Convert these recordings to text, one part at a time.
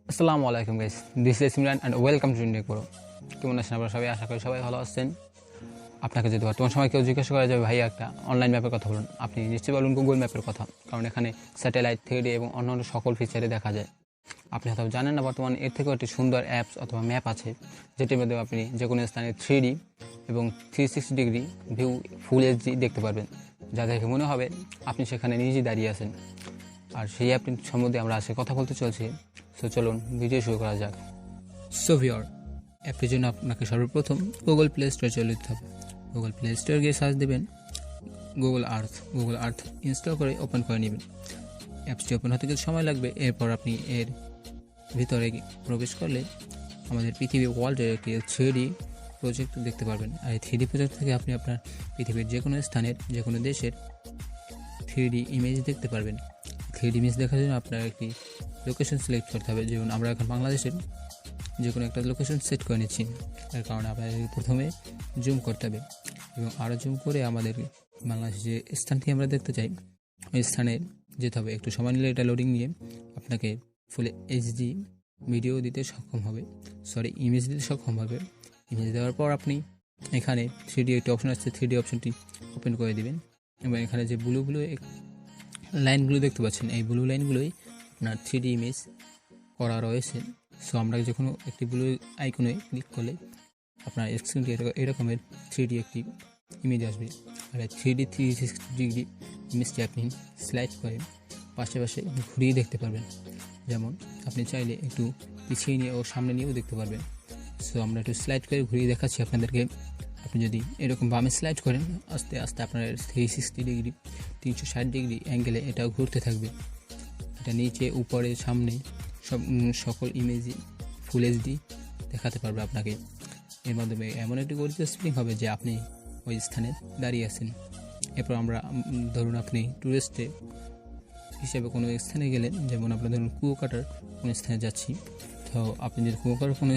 আসসালামু আলাইকুম guys, this is Imran and welcome to India pro. কেমন আছেন আপনারা সবাই? আশা করি সবাই ভালো আছেন। আপনাকে যদি বর্তমান সময় কেউ জিজ্ঞাসা করা যাবে ভাই একটা অনলাইন ম্যাপের কথা বলুন, আপনি নিশ্চয়ই বলুন গুগল ম্যাপের কথা, কারণ এখানে স্যাটেলাইট, 3D এবং অন্যান্য সকল ফিচারে দেখা যায়। আপনি হয়তো জানেন না, বর্তমানে এর থেকেও একটি সুন্দর অ্যাপস অথবা ম্যাপ আছে, যেটির মধ্যে আপনি যে কোনো স্থানে 3D এবং 360 ডিগ্রি ভিউ ফুল এইচডি দেখতে পারবেন, যা দেখে মনে হবে আপনি সেখানে নিজেই দাঁড়িয়ে আছেন। আর সেই অ্যাপটির সম্বন্ধে আমরা আজকে কথা বলতে চলছি। সো চলুন ভিডিও শুরু করা যাক। সোভিওর অ্যাপটির জন্য আপনাকে সর্বপ্রথম গুগল প্লে স্টোরে চলে যেতে হবে। গুগল প্লে স্টোরে গিয়ে সার্চ দেবেন গুগল আর্থ ইনস্টল করে ওপেন করে নেবেন। অ্যাপসটি ওপেন হতে কিছু সময় লাগবে। এরপর আপনি এর ভিতরে প্রবেশ করলে আমাদের পৃথিবী ওয়ার্ল্ডের একটি 3D প্রজেক্ট দেখতে পারবেন। আর এই 3D প্রজেক্ট থেকে আপনি আপনার পৃথিবীর যে কোনো স্থানের, যে কোনো দেশের 3D ইমেজ দেখতে পারবেন। 3D ইমেজ দেখার জন্য আপনার একটি লোকেশন সিলেক্ট করতে হবে। যেমন আমরা এখন বাংলাদেশের যে কোনো একটা লোকেশন সেট করে নিচ্ছি, এর কারণে আপনাদের প্রথমে জুম করতে হবে এবং আরও জুম করে আমাদের বাংলাদেশের যে স্থানটি আমরা দেখতে চাই ওই স্থানে যেতে হবে। একটু সময় নিলে এটা লোডিং নিয়ে আপনাকে ফুল এইচডি ভিডিও দিতে সক্ষম হবে, ইমেজ দিতে সক্ষম হবে। ইমেজ দেওয়ার পর আপনি এখানে 3D একটি অপশন আসছে, 3D অপশনটি ওপেন করে দেবেন এবং এখানে যে ব্লু লাইনগুলো দেখতে পাচ্ছেন, এই ব্লু লাইনগুলোই আপনার 3D ইমেজ করা রয়েছে। সো আমরা যে কোনো একটি ব্লু আইকনে ক্লিক করলে আপনার স্ক্রিনটি এরকমের 3D একটি ইমেজ আসবে। আর 3D 360 ডিগ্রি ইমেজটি আপনি স্লাইড করে পাশে ঘুরিয়ে দেখতে পারবেন। যেমন আপনি চাইলে একটু পিছিয়ে নিয়ে ও সামনে নিয়েও দেখতে পারবেন। সো আমরা একটু স্লাইড করে ঘুরিয়ে দেখাচ্ছি আপনাদেরকে। আপনি যদি এরকম বামে স্লাইড করেন, আস্তে আস্তে আপনার 360 ডিগ্রি 360 ডিগ্রি অ্যাঙ্গেলে এটা ঘুরতে থাকবে। এটা নিচে, উপরে, সামনে সকল ইমেজই ফুল এইচডি দেখাতে পারবে আপনাকে। এর মাধ্যমে এমন একটি গর্জিয়াস ফিলিং হবে যে আপনি ওই স্থানে দাঁড়িয়ে আছেন। এরপর আমরা ধরুন আপনি ট্যুরিস্টে হিসেবে কোনো স্থানে গেলেন, যেমন আপনার ধরুন কুয়াকাটার কোনো স্থানে যাচ্ছি। তো আপনি যদি কুয়াকাটার কোনো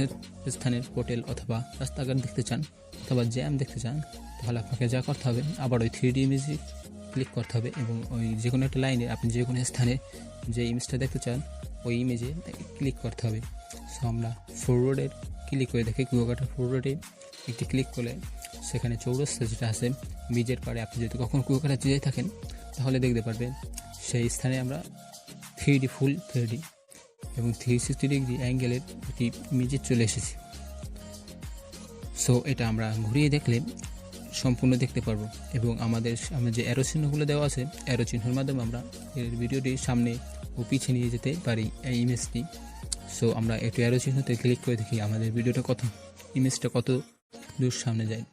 স্থানের হোটেল অথবা রাস্তাঘাট দেখতে চান অথবা জ্যাম দেখতে চান, তাহলে আপনাকে যা করতে হবে, আবার ওই 3D ইমেজে ক্লিক করতে হবে এবং ওই যে কোনো একটা লাইনে আপনি যে কোনো স্থানে যে ইমেজটা দেখতে চান ওই ইমেজে ক্লিক করতে হবে। সো আমরা ফরওয়ার্ডের ক্লিক করে দেখি, কুয়াকাটার ফরওয়ার্ডে একটি ক্লিক করলে সেখানে চৌরাস্তা যেটা আছে বীজের পাড়ে, আপনি যদি কখন কুয়াকাটা যেয়ে থাকেন তাহলে দেখতে পারবেন সেই স্থানে আমরা 3D ফুল 3D এবং 360 ডিগ্রি অ্যাঙ্গেলের একটি ইমেজে চলে এসেছি। সো এটা আমরা ঘুরিয়ে দেখলে সম্পূর্ণ দেখতে পারবো এবং আমাদের যে অ্যারো চিহ্নগুলো দেওয়া আছে, অ্যারো চিহ্নের মাধ্যমে আমরা এর ভিডিওটি সামনে ও পিছিয়ে নিয়ে যেতে পারি এই ইমেজটি। সো আমরা একটু অ্যারো চিহ্নতে ক্লিক করে দেখি আমাদের ভিডিওটা ইমেজটা কত দূর সামনে যায়।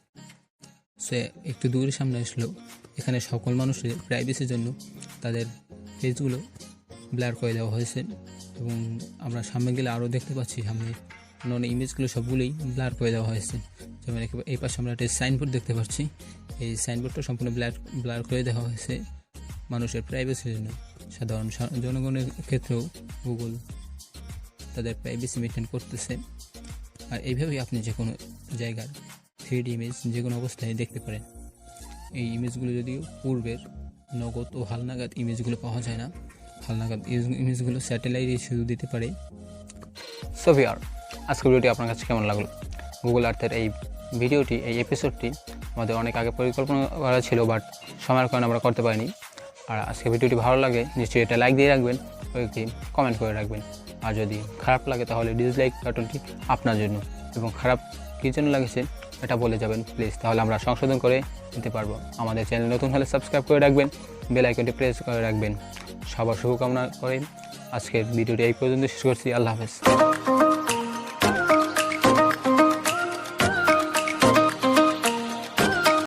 সে একটু দূরের সামনে আসলেও এখানে সকল মানুষের প্রাইভেসির জন্য তাদের ফেসগুলো ব্লার করে দেওয়া হয়েছে এবং আমরা সামনে গেলে আরও দেখতে পাচ্ছি সামনে অন্যান্য ইমেজগুলো সবগুলোই ব্লার করে দেওয়া হয়েছে। যেমন এই পাশে আমরা একটা সাইনবোর্ড দেখতে পাচ্ছি, এই সাইনবোর্ডটা সম্পূর্ণ ব্লার করে দেওয়া হয়েছে মানুষের প্রাইভেসির জন্য। সাধারণ জনগণের ক্ষেত্রেও গুগল তাদের প্রাইভেসি মেনটেন করতেছে। আর এইভাবেই আপনি যে কোনো জায়গার 3D ইমেজ যে কোনো অবস্থায় দেখতে পারেন। এই ইমেজগুলো যদিও পূর্বের নগদ ও হালনাগাদ ইমেজগুলো পাওয়া যায় না, হালনাগাদ ইমেজগুলো স্যাটেলাইটে শুধু দিতে পারে। সোভিওর আজকের ভিডিওটি আপনার কাছে কেমন লাগলো? গুগল আর্থের এই ভিডিওটি, এই এপিসোডটি আমাদের অনেক আগে পরিকল্পনা করা ছিল, বাট সময়ের কারণে আমরা করতে পারিনি। আর আজকে ভিডিওটি ভালো লাগে নিশ্চয়ই এটা লাইক দিয়ে রাখবেন ও একটি কমেন্ট করে রাখবেন। আর যদি খারাপ লাগে তাহলে ডিসলাইক বাটনটি আপনার জন্য, এবং খারাপ কী জন্য লাগেছে এটা বলে যাবেন প্লিজ, তাহলে আমরা সংশোধন করে নিতে পারবো। আমাদের চ্যানেল নতুন হলে সাবস্ক্রাইব করে রাখবেন, বেল আইকনটি প্রেস করে রাখবেন। সবার শুভকামনা করে আজকের ভিডিওটি এই পর্যন্ত শেষ করছি। আল্লাহ হাফেজ।